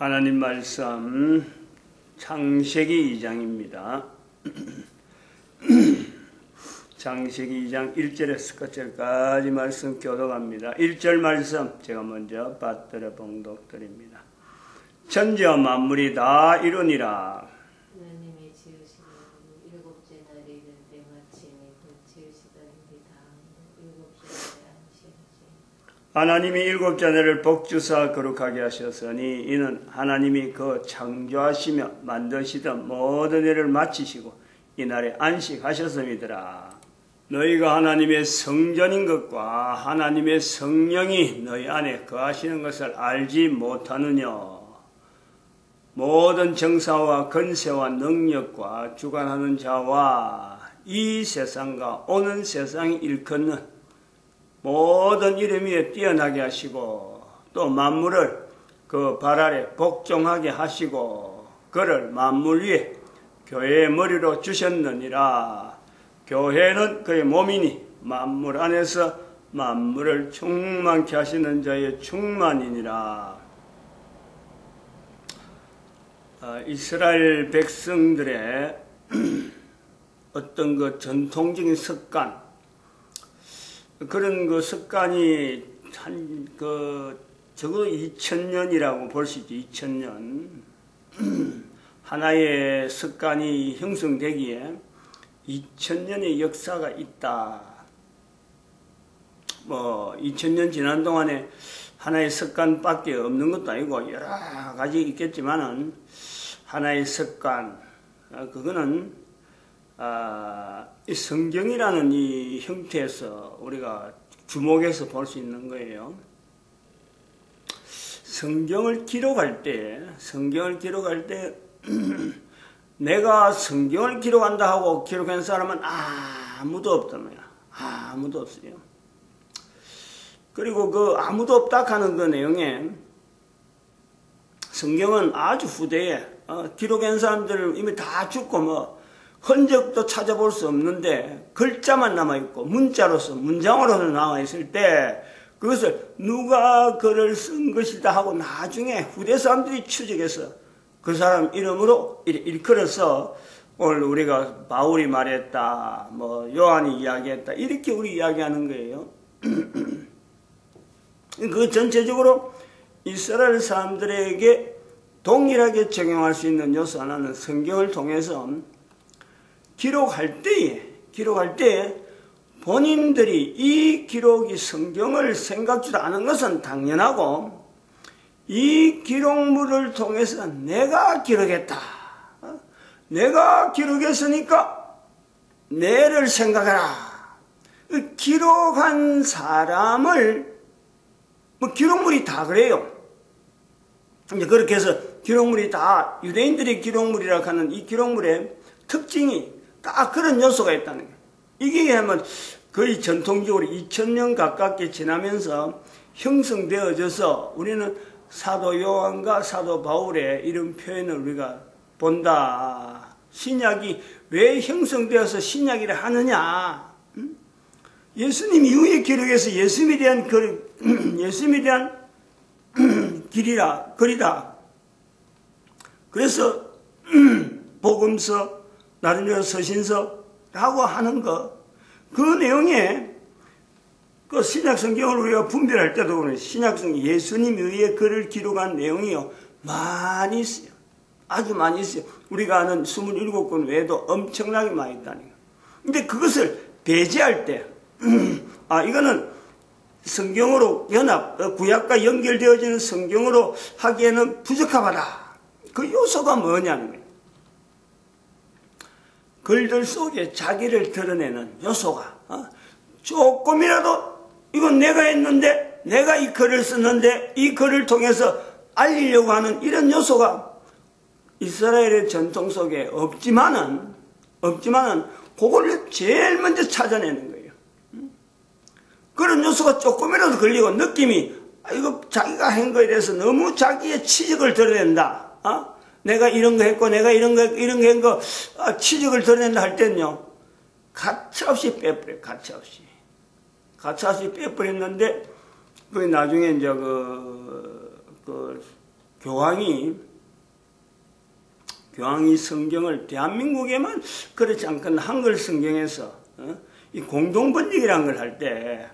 하나님 말씀 창세기 2장입니다. 창세기 2장 1절에서 끝절까지 말씀 교독합니다. 1절 말씀 제가 먼저 받들어 봉독드립니다. 천지와 만물이 다 이루니라. 하나님이 지으시고 일곱째 날에 이를 때 마침에 곧 지으시더니라. 일곱째 날에 안식하시. 하나님이 일곱째 날을 복주사 거룩하게 하셨으니 이는 하나님이 그 창조하시며 만드시던 모든 일을 마치시고 이날에 안식하셨음이더라. 너희가 하나님의 성전인 것과 하나님의 성령이 너희 안에 거하시는 것을 알지 못하느냐. 모든 정사와 권세와 능력과 주관하는 자와 이 세상과 오는 세상이 일컫는 모든 이름 위에 뛰어나게 하시고 또 만물을 그 발 아래 복종하게 하시고 그를 만물 위에 교회의 머리로 주셨느니라. 교회는 그의 몸이니 만물 안에서 만물을 충만케 하시는 자의 충만이니라. 이스라엘 백성들의 어떤 그 전통적인 습관, 그런 그 습관이 적어도 2000년이라고 볼 수 있죠. 2000년. 하나의 습관이 형성되기에 2000년의 역사가 있다. 2000년 지난 동안에 하나의 습관밖에 없는 것도 아니고 여러 가지 있겠지만은 하나의 습관, 그거는 이 성경이라는 이 형태에서 우리가 주목해서 볼 수 있는 거예요. 성경을 기록할 때 내가 성경을 기록한다 하고 기록한 사람은 아무도 없단 말이야. 아무도 없어요. 그리고 그 아무도 없다 하는 그 내용에 성경은 아주 후대에 기록한 사람들을 이미 다 죽고 흔적도 찾아볼 수 없는데 글자만 남아있고 문장으로서 나와있을 때 그것을 누가 글을 쓴 것이다 하고 나중에 후대 사람들이 추적해서 그 사람 이름으로 일컬어서 오늘 우리가 바울이 말했다, 요한이 이야기했다, 이렇게 우리 이야기하는 거예요. 그 전체적으로 이스라엘 사람들에게 동일하게 적용할 수 있는 요소 하나는 성경을 통해서 기록할 때에 본인들이 이 기록이 성경을 생각지도 않은 것은 당연하고 이 기록물을 통해서 내가 기록했다. 내가 기록했으니까 내를 생각해라. 기록한 사람을 기록물이 다 그래요. 이제 그렇게 해서 기록물이 다 유대인들의 기록물이라고 하는 이 기록물의 특징이 딱 그런 요소가 있다는 거예요. 이게 하면 거의 전통적으로 2000년 가깝게 지나면서 형성되어져서 우리는 사도 요한과 사도 바울의 이런 표현을 우리가 본다. 신약이 왜 형성되어서 신약이라 하느냐? 예수님 이후의 기록에서 예수님에 대한 글이다. 그래서 복음서, 나름대로 서신서라고 하는 그 내용에 그 신약 성경을 우리가 분별할 때도 보면 신약 성경 예수님 위에 글을 기록한 내용이요 많이 있어요. 아주 많이 있어요. 우리가 아는 27권 외에도 엄청나게 많이 있다는 거예요. 근데 그것을 배제할 때 이거는 성경으로 구약과 연결되어지는 성경으로 하기에는 부적합하다. 그 요소가 뭐냐는 거예요. 글들 속에 자기를 드러내는 요소가 조금이라도 이건 내가 했는데 내가 이 글을 썼는데 이 글을 통해서 알리려고 하는 이런 요소가 이스라엘의 전통 속에 없지만은 그걸 제일 먼저 찾아내는 거예요. 그런 요소가 조금이라도 걸리고 느낌이 이거 자기가 한 거에 대해서 너무 자기의 치적을 드러낸다. 내가 이런 거 했고 내가 이런 거 한 거 치적을 드러낸다 할 때는요 가차없이 빼버려요. 가차없이 빼버렸는데 그 나중에 이제 교황이 성경을 대한민국에만 그렇지 않거나 한글 성경에서 이 공동번역이라는 걸 할 때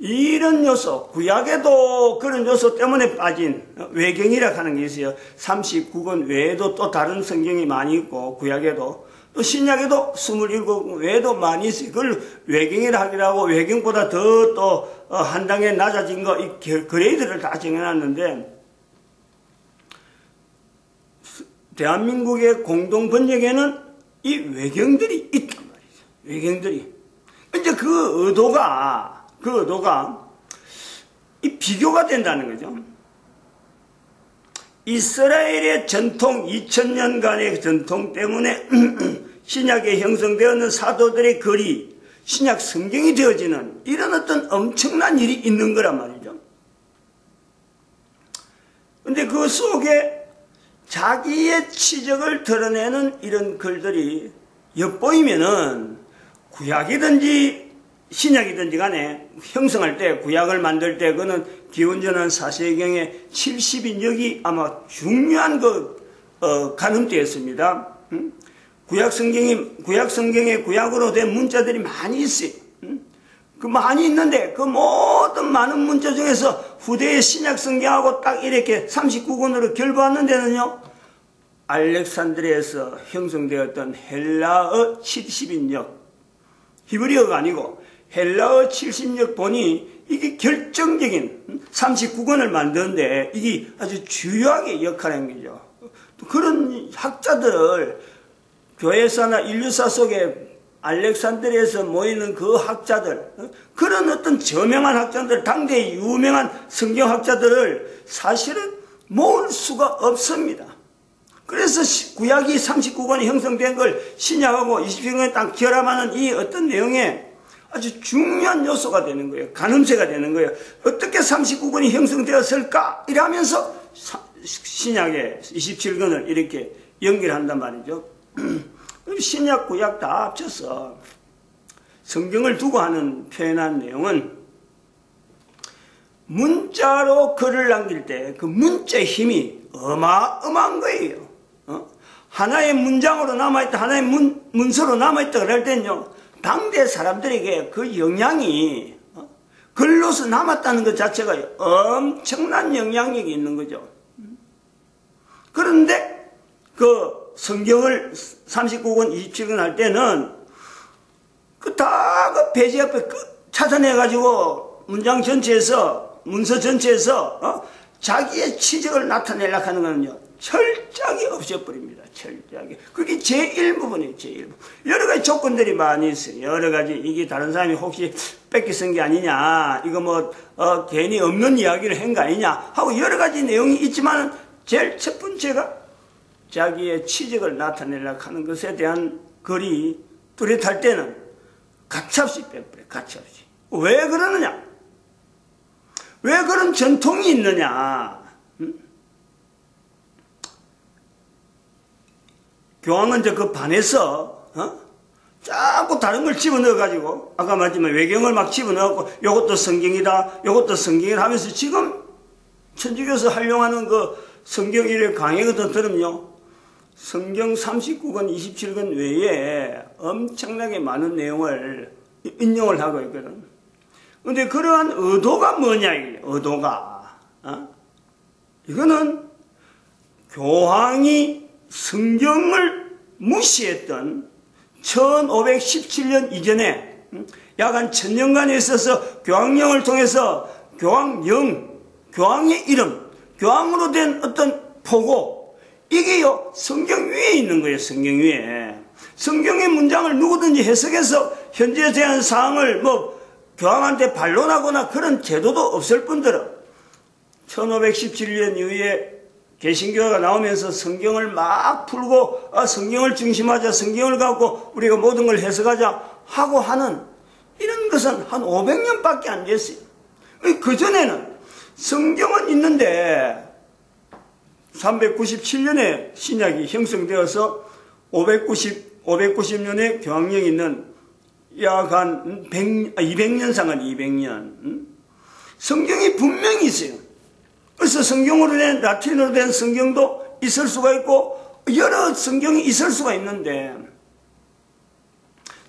이런 요소, 구약에도 그런 요소 때문에 빠진 외경이라 하는 게 있어요. 39권 외에도 또 다른 성경이 많이 있고, 구약에도 또 신약에도 27권 외에도 많이 있어요. 그걸 외경이라 하기도 하고, 외경보다 더 또 한 단계 낮아진 거, 이 그레이드를 다 정해놨는데, 대한민국의 공동번역에는 이 외경들이 있단 말이죠. 외경들이. 이제 그 의도가 이 비교가 된다는 거죠. 이스라엘의 전통, 2000년간의 전통 때문에 신약에 형성되었는 사도들의 글이 신약 성경이 되어지는 이런 어떤 엄청난 일이 있는 거란 말이죠. 근데 그 속에 자기의 치적을 드러내는 이런 글들이 엿보이면은 구약이든지 신약이든지 간에 형성할 때, 구약을 만들 때, 그거는 기원전 4세경에 70인역이 아마 중요한 가늠대였습니다. 구약 성경에 구약으로 된 문자들이 많이 있어요. 그 많이 있는데, 그 모든 많은 문자 중에서 후대의 신약 성경하고 딱 이렇게 39권으로 결부하는 데는요, 알렉산드리아에서 형성되었던 헬라어 70인역, 히브리어가 아니고 헬라어 70역 본이 이게 결정적인 39권을 만드는데 이게 아주 주요하게 역할한 거죠. 그런 학자들을 교회사나 인류사 속에 알렉산드리아에서 모이는 그 학자들, 그런 어떤 저명한 학자들, 당대의 유명한 성경학자들을 사실은 모을 수가 없습니다. 그래서 구약이 39권이 형성된 걸 신약하고 27권에 딱 결합하는 이 어떤 내용에 아주 중요한 요소가 되는 거예요. 가늠쇠가 되는 거예요. 어떻게 39권이 형성되었을까? 이러면서 신약의 27권을 이렇게 연결한단 말이죠. 신약, 구약 다 합쳐서 성경을 두고 하는 표현한 내용은 문자로 글을 남길 때 그 문자의 힘이 어마어마한 거예요. 하나의 문장으로 남아있다, 하나의 문서로 남아있다 그럴 때는요, 당대 사람들에게 그 영향이 글로서 남았다는 것 자체가 엄청난 영향력이 있는 거죠. 그런데 그 성경을 39권, 27권 할 때는 그 페이지 앞에 찾아내가지고 문장 전체에서, 문서 전체에서 자기의 치적을 나타내려고 하는 거는요, 철저하게 없애버립니다. 철저하게. 그게 제1부분이에요. 제1부분. 여러 가지 조건들이 많이 있어요. 여러 가지. 이게 다른 사람이 혹시 뺏기 쓴 게 아니냐, 이거 괜히 없는 이야기를 한 거 아니냐 하고 여러 가지 내용이 있지만 제일 첫 번째가 자기의 치적을 나타내려고 하는 것에 대한 글이 뚜렷할 때는 가차없이 빼버려요. 가차없이. 왜 그러느냐? 왜 그런 전통이 있느냐? 교황은 이제 그 반에서 자꾸 다른 걸 집어넣어가지고 아까 말했지만 외경을 막 집어넣고 요것도 성경이다, 요것도 성경이다 하면서 지금 천주교에서 활용하는 그 성경일의 강의거든 들으면요, 성경 39권, 27권 외에 엄청나게 많은 내용을 인용을 하고 있거든. 근데 그러한 의도가 뭐냐, 이게 의도가. 이거는 교황이 성경을 무시했던 1517년 이전에 약 한 1000년간에 있어서 교황령을 통해서 교황의 이름, 교황으로 된 어떤 포고, 이게요, 성경 위에 있는 거예요. 성경 위에. 성경의 문장을 누구든지 해석해서 현재 대한 사항을 교황한테 반론하거나 그런 제도도 없을 뿐더러 1517년 이후에 개신교가 나오면서 성경을 막 풀고 성경을 중심하자, 성경을 갖고 우리가 모든 걸 해석하자 하고 하는 이런 것은 한 500년밖에 안 됐어요. 그전에는 성경은 있는데 397년에 신약이 형성되어서 590년에 교황령이 있는 약 한 200년 상관 200년 성경이 분명히 있어요. 그래서 성경으로 된, 라틴어로 된 성경도 있을 수가 있고, 여러 성경이 있을 수가 있는데,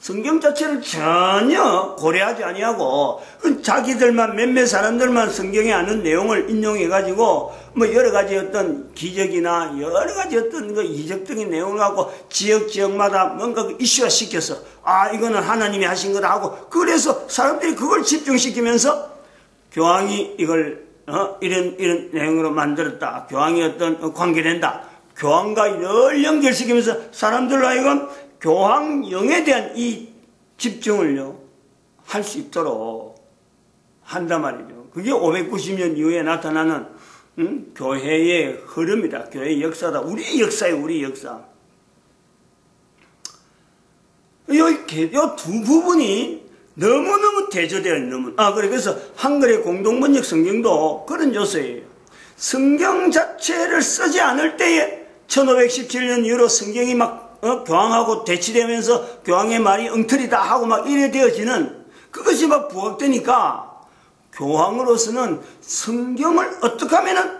성경 자체를 전혀 고려하지 아니하고 자기들만 몇몇 사람들만 성경에 아는 내용을 인용해 가지고 뭐 여러 가지 어떤 기적이나 여러 가지 어떤 그 이적적인 내용을 갖고 지역마다 뭔가 그 이슈화 시켜서 이거는 하나님이 하신 거다 하고, 그래서 사람들이 그걸 집중시키면서 교황이 이걸 이런 내용으로 만들었다, 교황이 어떤 관계된다, 교황과 늘 연결시키면서 사람들로 하여금 교황령에 대한 이 집중을요, 할 수 있도록 한단 말이죠. 그게 590년 이후에 나타나는 교회의 흐름이다. 교회의 역사다. 우리 역사예요, 우리 역사. 이 두 부분이 너무너무 대조되어 있는, 그래서 한글의 공동번역 성경도 그런 요소예요. 성경 자체를 쓰지 않을 때에 1517년 이후로 성경이 막 교황하고 대치되면서 교황의 말이 엉터리다 하고 막 이래 되어지는, 그것이 막 부각되니까 교황으로서는 성경을 어떻게 하면은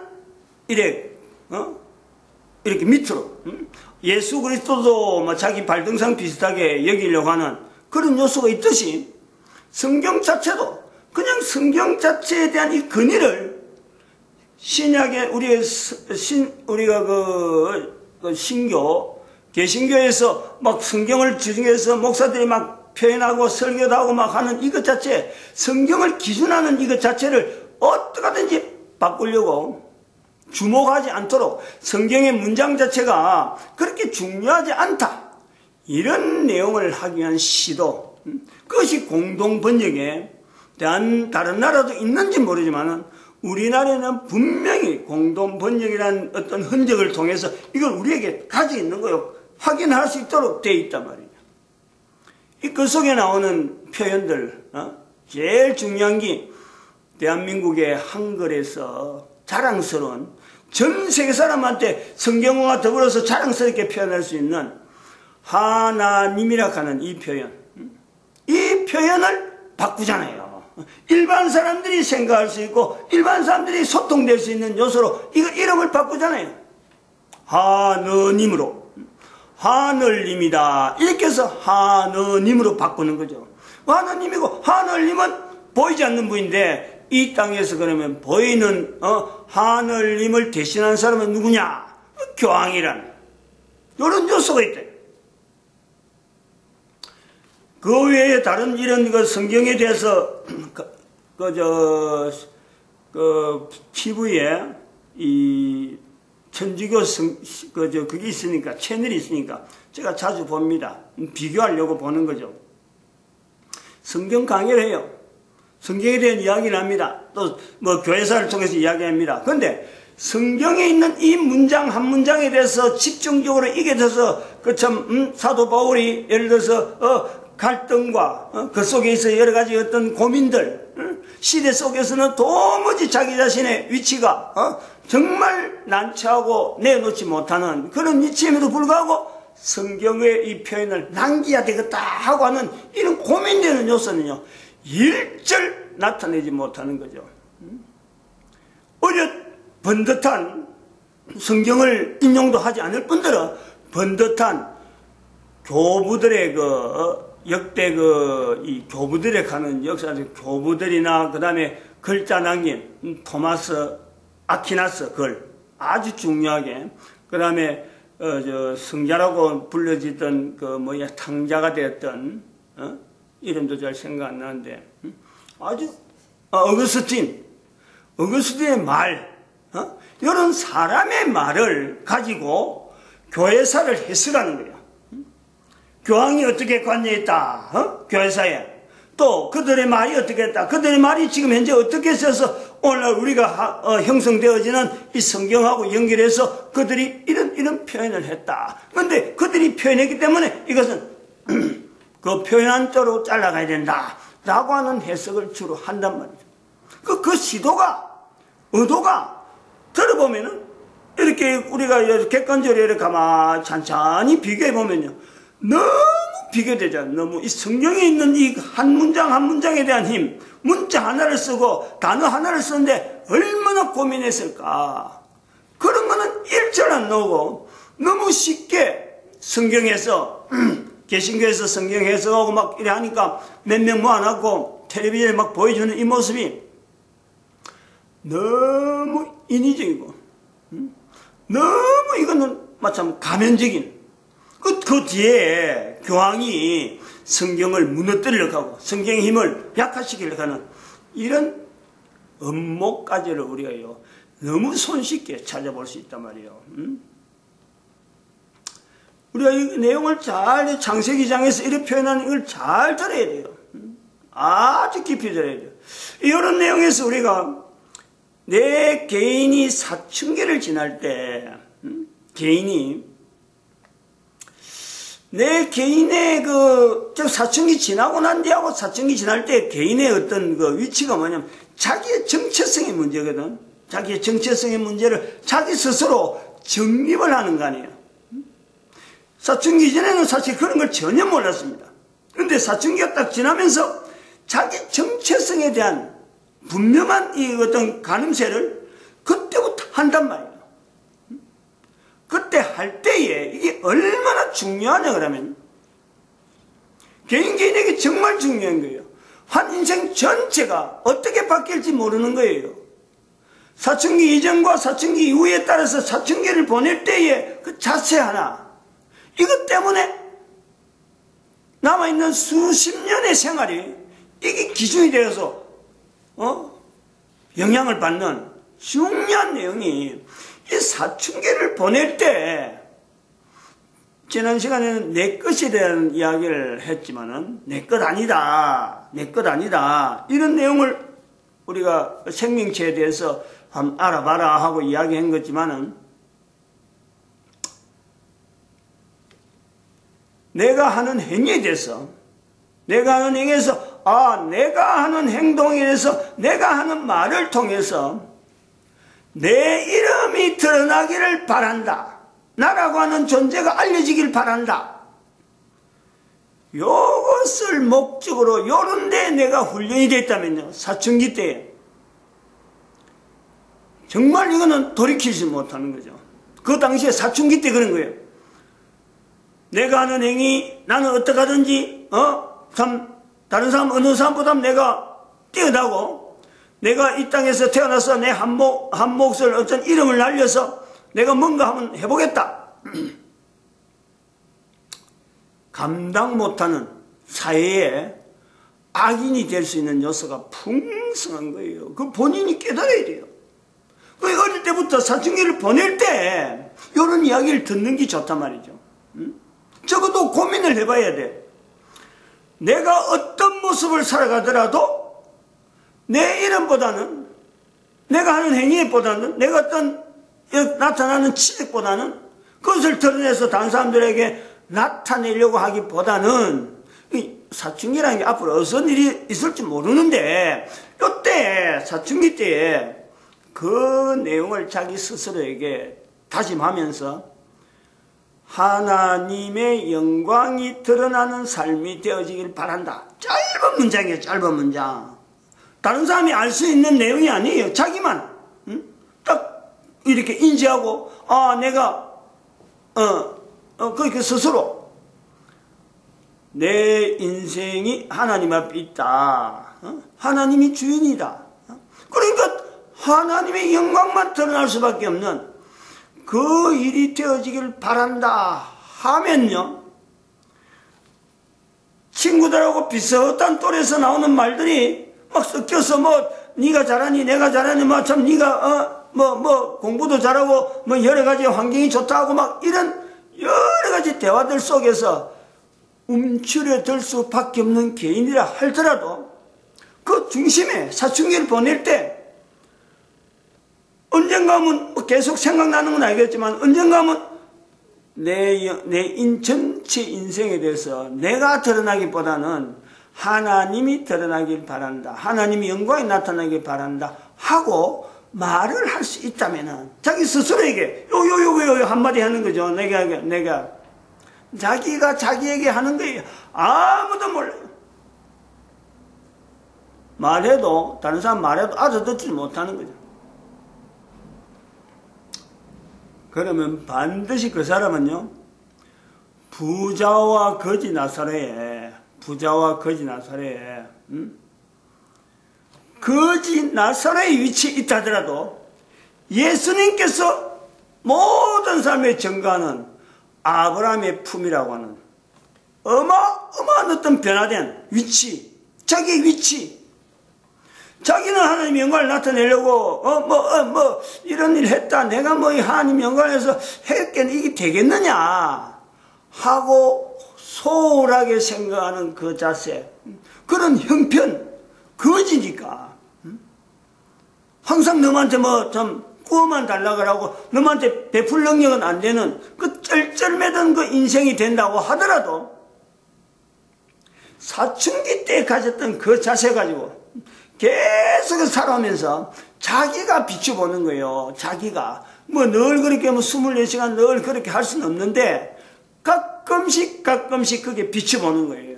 이렇게 밑으로, 예수 그리스도도 뭐 자기 발등상 비슷하게 여기려고 하는 그런 요소가 있듯이, 성경 자체도 그냥 성경 자체에 대한 이 근위를 신약에 우리가 그 신교, 개신교에서 막 성경을 지중해서 목사들이 막 표현하고 설교도 하고 막 하는 이것 자체, 성경을 기준하는 이것 자체를 어떻게 하든지 바꾸려고 주목하지 않도록, 성경의 문장 자체가 그렇게 중요하지 않다, 이런 내용을 하기 위한 시도, 그것이 공동번역에 대한 다른 나라도 있는지 모르지만 우리나라에는 분명히 공동번역이라는 어떤 흔적을 통해서 이걸 우리에게 가지고 있는 거예요. 확인할 수 있도록 되어 있단 말이에요. 그 속에 나오는 표현들, 제일 중요한 게 대한민국의 한글에서 자랑스러운, 전 세계 사람한테 성경과 더불어서 자랑스럽게 표현할 수 있는 하나님이라 하는 이 표현, 이 표현을 바꾸잖아요. 일반 사람들이 생각할 수 있고 일반 사람들이 소통될 수 있는 요소로 이거 이름을 바꾸잖아요. 하느님으로, 하늘님이다 이렇게 해서 하느님으로 바꾸는 거죠. 하느님이고, 하늘님은 보이지 않는 분인데 이 땅에서 그러면 보이는 하늘님을 대신하는 사람은 누구냐? 교황이란 이런 요소가 있대. 그 외에 다른 이런 그 성경에 대해서 TV에 이 천주교 그게 있으니까, 채널이 있으니까 제가 자주 봅니다. 비교하려고 보는 거죠. 성경 강의를 해요. 성경에 대한 이야기를 합니다. 또 뭐 교회사를 통해서 이야기합니다. 그런데 성경에 있는 이 문장 한 문장에 대해서 집중적으로 이게 돼서 사도 바울이 예를 들어서 갈등과 그 속에 있어 여러 가지 어떤 고민들, 시대 속에서는 도무지 자기 자신의 위치가 정말 난처하고 내놓지 못하는 그런 위치임에도 불구하고 성경의 이 표현을 남겨야 되겠다 하고 하는 이런 고민되는 요소는요, 일절 나타내지 못하는 거죠. 번듯한 성경을 인용도 하지 않을 뿐더러 번듯한 교부들의 역대 이 교부들에 가는 역사적 교부들이나 그 다음에 글자 남긴 토마스 아퀴나스 글 아주 중요하게, 그 다음에 성자라고 불려지던 탕자가 되었던 이름도 잘 생각 안 나는데 아주 어거스틴의 말, 이런 사람의 말을 가지고 교회사를 해석하는 거예요. 교황이 어떻게 관여했다, 교회사에. 또 그들의 말이 어떻게 했다, 그들의 말이 지금 현재 어떻게 써서 오늘 우리가 형성되어지는 이 성경하고 연결해서 그들이 이런 표현을 했다. 그런데 그들이 표현했기 때문에 이것은 그 표현한 대로 잘라가야 된다 라고 하는 해석을 주로 한단 말이죠. 그 의도가 들어보면은 이렇게 우리가 객관적으로 이렇게 가만히 찬찬히 비교해보면요, 너무 비교되잖아요. 너무 이 성경에 있는 이 한 문장 한 문장에 대한 힘, 문자 하나를 쓰고 단어 하나를 쓰는데 얼마나 고민했을까. 그런 거는 일절 안 나오고 너무 쉽게 성경에서 개신교에서 성경 해석하고 막 이래 하니까 몇 명 모아놨고 텔레비전에 막 보여주는 이 모습이 너무 인위적이고 너무 이거는 마참 가면적인 그 뒤에 교황이 성경을 무너뜨리려고 하고 성경의 힘을 약화시키려고 하는 이런 음모까지를 우리가요 너무 손쉽게 찾아볼 수 있단 말이에요. 우리가 이 내용을 잘 창세기장에서 이렇게 표현하는 이걸 잘 들어야 돼요. 아주 깊이 들어야 돼요. 이런 내용에서 우리가 내 개인이 사춘기를 지날 때 내 개인의 사춘기 지나고 난 뒤하고 사춘기 지날 때 개인의 어떤 그 위치가 뭐냐면 자기의 정체성의 문제거든. 자기의 정체성의 문제를 자기 스스로 정립을 하는 거 아니에요. 사춘기 전에는 사실 그런 걸 전혀 몰랐습니다. 그런데 사춘기가 딱 지나면서 자기 정체성에 대한 분명한 이 어떤 가늠세를 그때부터 한단 말이에요. 그때 할 때에 이게 얼마나 중요하냐 그러면 개인에게 정말 중요한 거예요. 한 인생 전체가 어떻게 바뀔지 모르는 거예요. 사춘기 이전과 사춘기 이후에 따라서 사춘기를 보낼 때의 그 자세 하나 이것 때문에 남아있는 수십 년의 생활이 이게 기준이 되어서 영향을 받는 중요한 내용이 이 사춘기를 보낼 때 지난 시간에는 내 것에 대한 이야기를 했지만은 내 것 아니다 이런 내용을 우리가 생명체에 대해서 한번 알아봐라 하고 이야기한 거지만은 내가 하는 행위에 대해서 내가 하는 행위에서 내가 하는 행동에 대해서 내가 하는 말을 통해서 내 이름이 드러나기를 바란다. 나라고 하는 존재가 알려지길 바란다. 요것을 목적으로 요런 데 내가 훈련이 됐다면요. 사춘기 때에 정말 이거는 돌이키지 못하는 거죠. 그 당시에 사춘기 때 그런 거예요. 내가 하는 행위 나는 어떻게 하든지 참 다른 사람 어느 사람보다 내가 뛰어나고 내가 이 땅에서 태어나서 내 한 몫을 어떤 이름을 날려서 내가 뭔가 한번 해보겠다. 감당 못하는 사회에 악인이 될 수 있는 요소가 풍성한 거예요. 그 본인이 깨달아야 돼요. 어릴 때부터 사춘기를 보낼 때 이런 이야기를 듣는 게 좋단 말이죠. 적어도 고민을 해봐야 돼. 내가 어떤 모습을 살아가더라도 내 이름보다는 내가 하는 행위보다는 내가 어떤 나타나는 치색보다는 그것을 드러내서 다른 사람들에게 나타내려고 하기보다는 사춘기라는 게 앞으로 어떤 일이 있을지 모르는데 이때 사춘기 때에 그 내용을 자기 스스로에게 다짐하면서 하나님의 영광이 드러나는 삶이 되어지길 바란다. 짧은 문장이에요. 짧은 문장. 다른 사람이 알 수 있는 내용이 아니에요. 자기만 딱 이렇게 인지하고 내가 그 스스로 내 인생이 하나님 앞에 있다. 하나님이 주인이다. 그러니까 하나님의 영광만 드러날 수밖에 없는 그 일이 되어지길 바란다 하면요. 친구들하고 비슷한 또래에서 나오는 말들이 막 섞여서 네가 잘하니 내가 잘하니 참 네가 공부도 잘하고 여러 가지 환경이 좋다고 막 이런 여러 가지 대화들 속에서 움츠려들 수밖에 없는 개인이라 할지라도 그 중심에 사춘기를 보낼 때 언젠가 하면 계속 생각나는 건 알겠지만 언젠가 하면 내 전체 인생에 대해서 내가 드러나기보다는 하나님이 드러나길 바란다. 하나님이 영광이 나타나길 바란다. 하고 말을 할 수 있다면은 자기 스스로에게 요 한마디 하는 거죠. 내가 자기가 자기에게 하는 거예요. 아무도 몰라요. 말해도 다른 사람 말해도 알아듣지 못하는 거죠. 그러면 반드시 그 사람은요, 부자와 거지 나사로에, 거지 나사로의 위치에 있다 하더라도 예수님께서 모든 삶의 정가는 아브라함의 품이라고 하는 어마어마한 어떤 변화된 위치, 자기의 위치, 자기는 하나님의 영광을 나타내려고 이런 일 했다, 내가 뭐 하나님 영광에서 했겠네, 이게 되겠느냐 하고 소홀하게 생각하는 그 자세, 그런 형편, 거지니까 항상 너한테 뭐 좀 구워만 달라 그러고 너한테 베풀 능력은 안 되는 그 쩔쩔매던 그 인생이 된다고 하더라도 사춘기 때 가졌던 그 자세 가지고 계속 살아오면서 자기가 비춰보는 거예요. 자기가 뭐 늘 그렇게 뭐 24시간 늘 그렇게 할 수는 없는데 가끔씩 그게 비춰보는 거예요.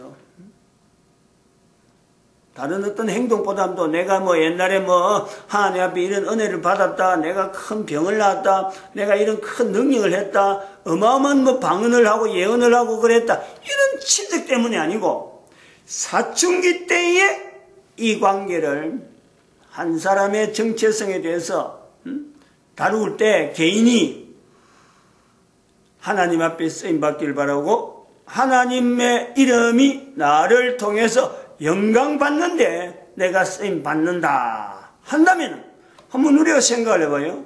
다른 어떤 행동보다도 내가 뭐 옛날에 뭐 하나님 앞에 이런 은혜를 받았다, 내가 큰 병을 낳았다, 내가 이런 큰 능력을 했다, 어마어마한 뭐 방언을 하고 예언을 하고 그랬다, 이런 친척 때문이 아니고 사춘기 때에 이 관계를 한 사람의 정체성에 대해서 다룰 때 개인이 하나님 앞에 쓰임받기를 바라고 하나님의 이름이 나를 통해서 영광 받는데 내가 쓰임 받는다 한다면 한번 우리가 생각을 해봐요.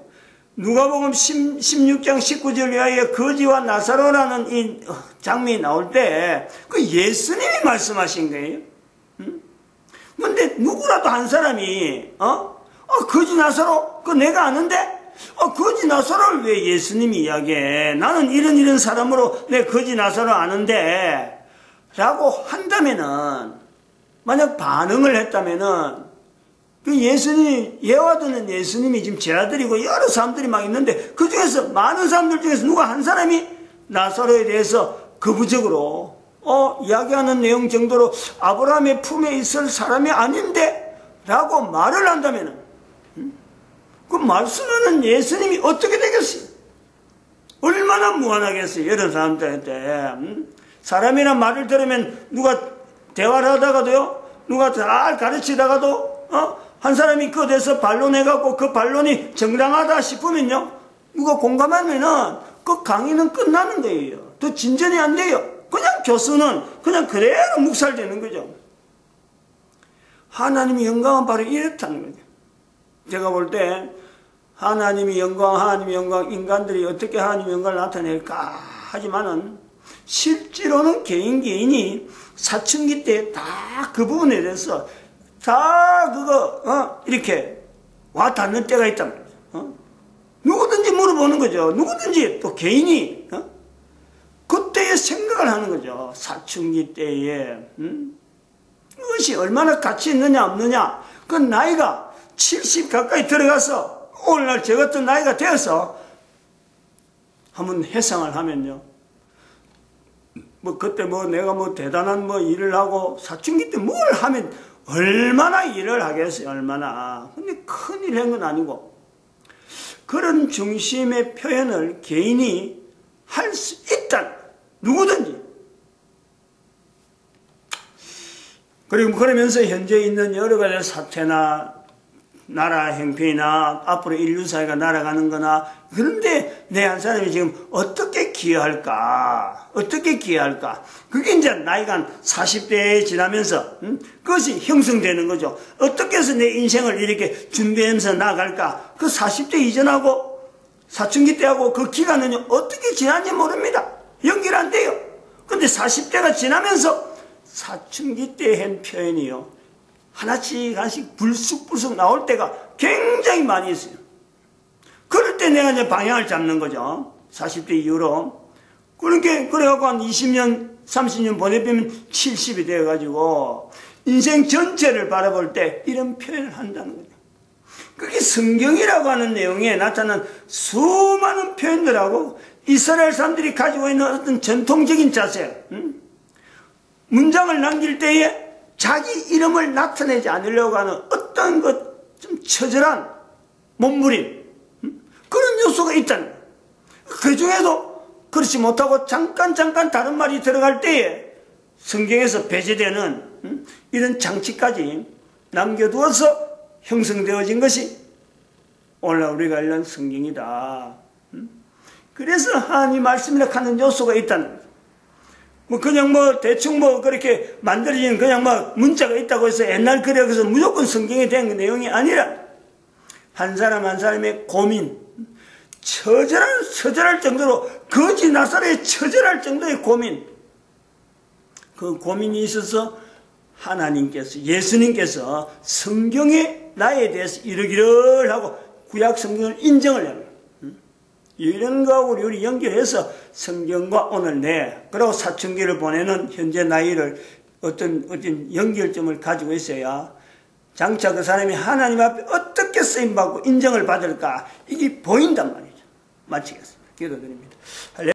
누가복음 16장 19절 이하에 거지와 나사로라는 이 장면이 나올 때 그 예수님이 말씀하신 거예요. 근데 누구라도 한 사람이 거지 나사로 그 내가 아는데 거지 나사로를 왜 예수님이 이야기해? 나는 이런 사람으로 내 거지 나사로 아는데 라고 한다면은, 만약 반응을 했다면은 그 예수님, 예화 드는 예수님이 지금 제 아들이고 여러 사람들이 막 있는데 그 중에서 많은 사람들 중에서 누가 한 사람이 나사로에 대해서 거부적으로 이야기하는 내용 정도로 아브라함의 품에 있을 사람이 아닌데 라고 말을 한다면은 그 말씀하는 예수님이 어떻게 되겠어요? 얼마나 무한하겠어요? 여러 사람들한테. 사람이란 말을 들으면 누가 대화를 하다가도요, 누가 잘 가르치다가도 한 사람이 그에 대해서 반론해갖고 그 반론이 정당하다 싶으면요, 누가 공감하면은 그 강의는 끝나는 거예요. 더 진전이 안 돼요. 그냥 교수는 그냥 그대로 묵살되는 거죠. 하나님의 영광은 바로 이렇다는 거죠. 제가 볼 때 하나님의 영광, 인간들이 어떻게 하나님의 영광을 나타낼까 하지만은 실제로는 개인이 사춘기 때 다 그 부분에 대해서 다 그거 이렇게 와 닿는 때가 있단 말이죠. 누구든지 물어보는 거죠. 누구든지 또 개인이 그때에 생각을 하는 거죠. 사춘기 때에 그것이 얼마나 가치 있느냐 없느냐, 그 나이가 70 가까이 들어가서 오늘날 저 같은 나이가 되어서 한번 회상을 하면요, 뭐 그때 뭐 내가 뭐 대단한 뭐 일을 하고 사춘기 때 뭘 하면 얼마나 일을 하겠어요. 얼마나. 근데 큰일 한 건 아니고 그런 중심의 표현을 개인이 할 수 있다. 누구든지. 그리고 그러면서 현재 있는 여러 가지 사태나 나라 행편이나 앞으로 인류 사회가 날아가는 거나, 그런데 내 한 사람이 지금 어떻게 기여할까? 그게 이제 나이가 한 40대에 지나면서 그것이 형성되는 거죠. 어떻게 해서 내 인생을 이렇게 준비하면서 나아갈까? 그 40대 이전하고 사춘기 때하고 그 기간은 어떻게 지났는지 모릅니다. 연결 안 돼요. 근데 40대가 지나면서 사춘기 때 한 표현이요, 하나씩 불쑥불쑥 나올 때가 굉장히 많이 있어요. 그럴 때 내가 이제 방향을 잡는 거죠. 40대 이후로. 그래갖고 한 20년, 30년 보내면 70이 되어가지고 인생 전체를 바라볼 때 이런 표현을 한다는 거죠. 그게 성경이라고 하는 내용에 나타난 수많은 표현들하고 이스라엘 사람들이 가지고 있는 어떤 전통적인 자세, 문장을 남길 때에 자기 이름을 나타내지 않으려고 하는 어떤 좀 처절한 몸부림, 그런 요소가 있다는 거예요. 그 중에도 그렇지 못하고 잠깐 다른 말이 들어갈 때에 성경에서 배제되는 이런 장치까지 남겨두어서 형성되어진 것이 오늘 우리가 읽는 성경이다. 그래서 하나님 말씀이라 하는 요소가 있다는 거죠. 뭐 그냥 뭐 대충 뭐 그렇게 만들어진 그냥 뭐 문자가 있다고 해서 옛날 그래서 무조건 성경에 대한 내용이 아니라 한 사람 한 사람의 고민, 처절할 정도로 거지 나사렛에 처절할 정도의 고민, 그 고민이 있어서 하나님께서 예수님께서 성경에 나에 대해서 이러기를 하고 구약 성경을 인정을 합니다. 이런 거하고 우리 연결해서 성경과 오늘 그리고 사춘기를 보내는 현재 나이를 어떤 연결점을 가지고 있어야 장차 그 사람이 하나님 앞에 어떻게 쓰임받고 인정을 받을까 이게 보인단 말이죠. 마치겠습니다. 기도드립니다.